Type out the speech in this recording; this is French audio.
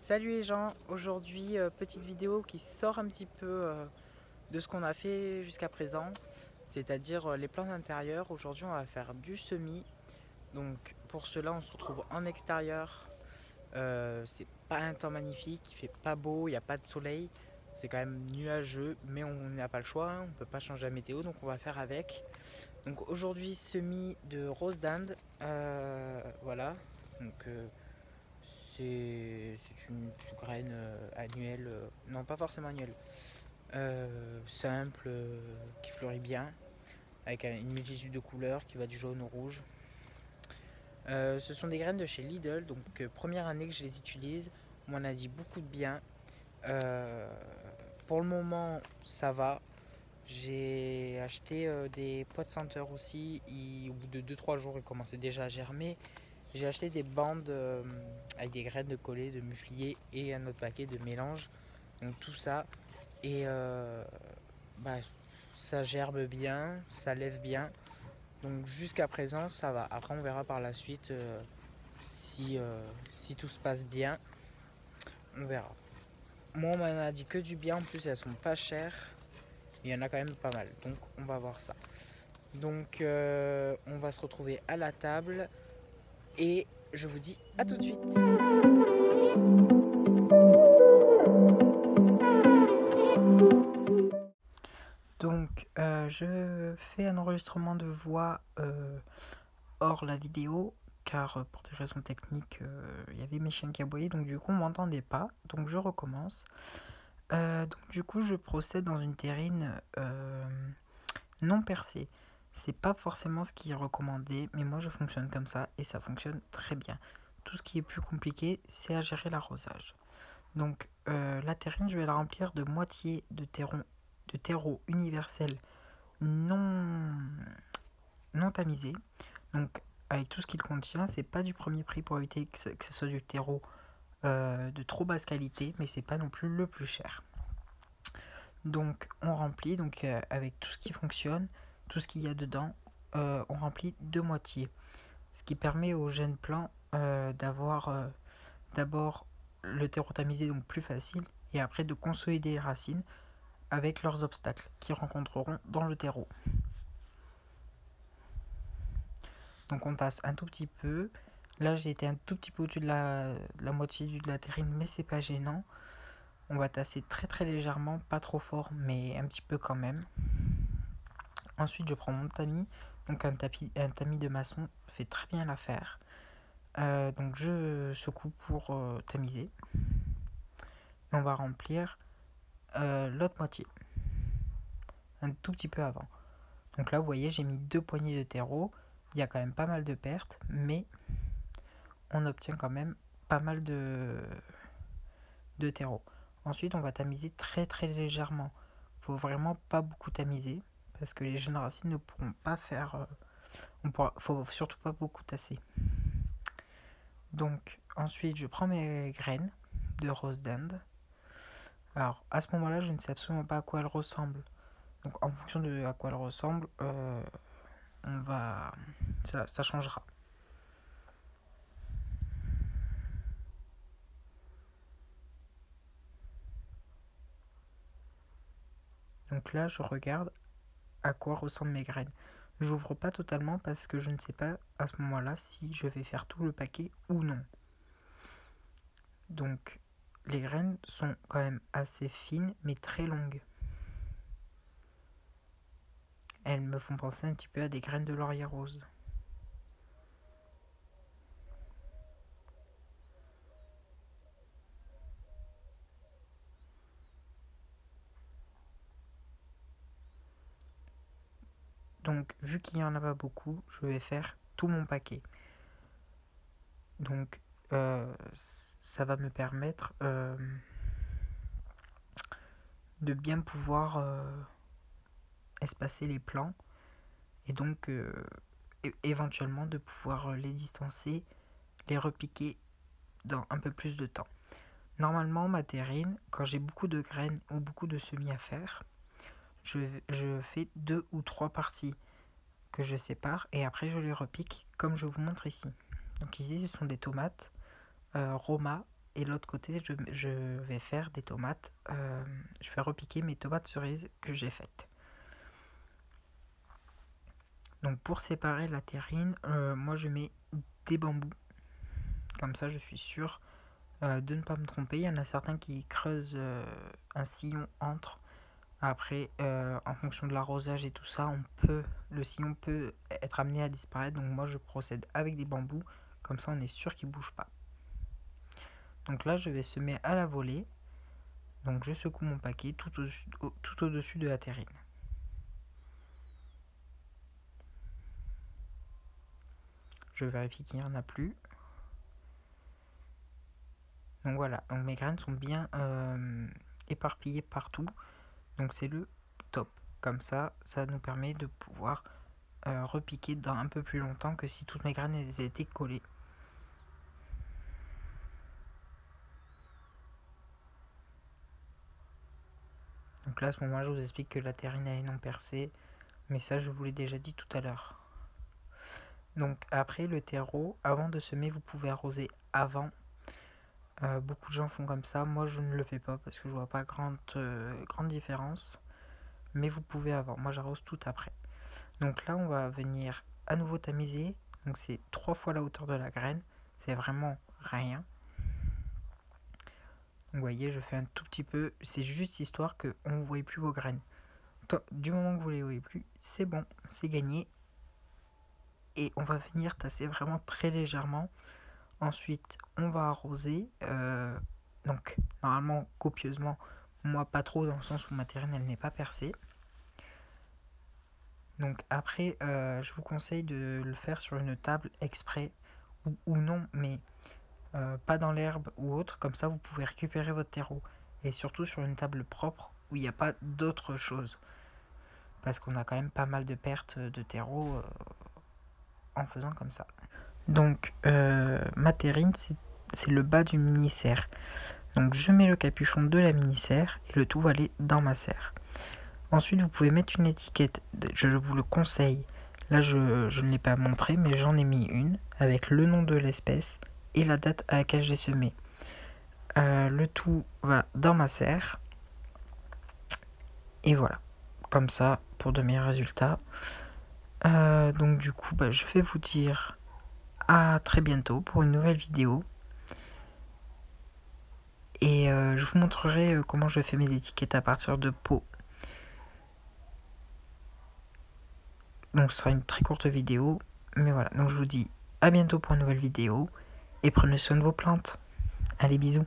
Salut les gens, aujourd'hui petite vidéo qui sort un petit peu de ce qu'on a fait jusqu'à présent, c'est-à-dire les plans intérieurs. Aujourd'hui on va faire du semis, donc pour cela on se retrouve en extérieur. C'est pas un temps magnifique, il fait pas beau, il n'y a pas de soleil, c'est quand même nuageux, mais on n'a pas le choix, hein, on peut pas changer la météo, donc on va faire avec. Donc aujourd'hui semis de rose d'Inde, voilà, donc c'est une graine annuelle, non pas forcément annuelle, simple, qui fleurit bien, avec une multitude de couleurs qui va du jaune au rouge. Ce sont des graines de chez Lidl, donc première année que je les utilise, on m'en a dit beaucoup de bien. Euh, pour le moment, ça va. J'ai acheté des pots de senteur aussi. Au bout de 2-3 jours, ils commençaient déjà à germer. J'ai acheté des bandes avec des graines de coller, de muflier et un autre paquet de mélange. Donc tout ça. Et bah, ça gerbe bien, ça lève bien. Donc jusqu'à présent, ça va. Après, on verra par la suite si tout se passe bien. On verra. Moi, on m'en a dit que du bien. En plus, elles sont pas chères. Il y en a quand même pas mal. Donc on va voir ça. Donc on va se retrouver à la table. Et je vous dis à tout de suite. Donc, je fais un enregistrement de voix hors la vidéo, car pour des raisons techniques, il y avait mes chiens qui aboyaient, donc du coup, on m'entendait pas. Donc, je recommence. Donc, du coup, je procède dans une terrine non percée. C'est pas forcément ce qui est recommandé, mais moi, je fonctionne comme ça et ça fonctionne très bien. Tout ce qui est plus compliqué, c'est à gérer l'arrosage. Donc, la terrine, je vais la remplir de moitié de terreau universel non, non tamisé. Donc, avec tout ce qu'il contient, c'est pas du premier prix pour éviter que ce soit du terreau de trop basse qualité, mais c'est pas non plus le plus cher. Donc, on remplit donc avec tout ce qui fonctionne, tout ce qu'il y a dedans, on remplit de moitié. Ce qui permet aux jeunes plants d'avoir d'abord le terreau tamisé, donc plus facile, et après de consolider les racines avec leurs obstacles qu'ils rencontreront dans le terreau. Donc on tasse un tout petit peu. Là j'ai été un tout petit peu au-dessus de la moitié de la terrine, mais c'est pas gênant. On va tasser très très légèrement, pas trop fort, mais un petit peu quand même. Ensuite je prends mon tamis. Donc un tamis de maçon fait très bien l'affaire. Donc je secoue pour tamiser. Et on va remplir l'autre moitié. Un tout petit peu avant. Donc là vous voyez j'ai mis 2 poignées de terreau. Il y a quand même pas mal de pertes, mais on obtient quand même pas mal de terreau. Ensuite, on va tamiser très très légèrement. Faut vraiment pas beaucoup tamiser parce que les jeunes racines ne pourront pas faire. Faut surtout pas beaucoup tasser. Donc, ensuite, je prends mes graines de rose d'Inde. Alors, à ce moment-là, je ne sais absolument pas à quoi elles ressemblent. Donc, en fonction de à quoi elles ressemblent, on va, ça changera. Donc là, je regarde à quoi ressemblent mes graines. J'ouvre pas totalement parce que je ne sais pas à ce moment-là si je vais faire tout le paquet ou non. Donc les graines sont quand même assez fines mais très longues. Elles me font penser un petit peu à des graines de laurier rose. Donc vu qu'il n'y en a pas beaucoup, je vais faire tout mon paquet. Donc ça va me permettre de bien pouvoir espacer les plants et donc éventuellement de pouvoir les distancer, les repiquer dans un peu plus de temps. Normalement, ma terrine, quand j'ai beaucoup de graines ou beaucoup de semis à faire, je fais 2 ou 3 parties que je sépare et après je les repique comme je vous montre ici. Donc ici, ce sont des tomates Roma et l'autre côté je vais faire des tomates, je vais repiquer mes tomates cerises que j'ai faites. Donc pour séparer la terrine, moi je mets des bambous, comme ça je suis sûr de ne pas me tromper. Il y en a certains qui creusent un sillon entre. Après, en fonction de l'arrosage et tout ça, le sillon peut être amené à disparaître. Donc moi je procède avec des bambous, comme ça on est sûr qu'il ne bouge pas. Donc là je vais semer à la volée. Donc je secoue mon paquet tout au-dessus de la terrine. Je vérifie qu'il n'y en a plus. Donc voilà, donc mes graines sont bien éparpillées partout. Donc c'est le top. Comme ça nous permet de pouvoir repiquer dans un peu plus longtemps que si toutes mes graines étaient collées. Donc là à ce moment-là je vous explique que la terrine est non percée, mais ça je vous l'ai déjà dit tout à l'heure. Donc après le terreau, avant de semer, vous pouvez arroser avant. Beaucoup de gens font comme ça, moi je ne le fais pas parce que je vois pas grande différence, mais vous pouvez avant. Moi j'arrose tout après. Donc là on va venir à nouveau tamiser, donc c'est 3 fois la hauteur de la graine, c'est vraiment rien. Donc vous voyez, je fais un tout petit peu, c'est juste histoire que on ne voit plus vos graines. Du moment que vous les voyez plus, c'est bon, c'est gagné. Et on va venir tasser vraiment très légèrement. Ensuite, on va arroser, donc normalement copieusement, moi pas trop dans le sens où ma terrine elle n'est pas percée. Donc après, je vous conseille de le faire sur une table exprès ou non, mais pas dans l'herbe ou autre, comme ça vous pouvez récupérer votre terreau. Et surtout sur une table propre où il n'y a pas d'autre chose. Parce qu'on a quand même pas mal de pertes de terreau en faisant comme ça. Donc ma terrine c'est le bas du mini-serre. Donc je mets le capuchon de la mini-serre et le tout va aller dans ma serre. Ensuite vous pouvez mettre une étiquette, je vous le conseille. Là je ne l'ai pas montré mais j'en ai mis une avec le nom de l'espèce et la date à laquelle j'ai semé. Le tout va dans ma serre. Et voilà, comme ça pour de meilleurs résultats. Donc du coup je vais vous dire à très bientôt pour une nouvelle vidéo. Et je vous montrerai comment je fais mes étiquettes à partir de pots. Donc ce sera une très courte vidéo. Mais voilà, donc je vous dis à bientôt pour une nouvelle vidéo. Et prenez soin de vos plantes. Allez, bisous.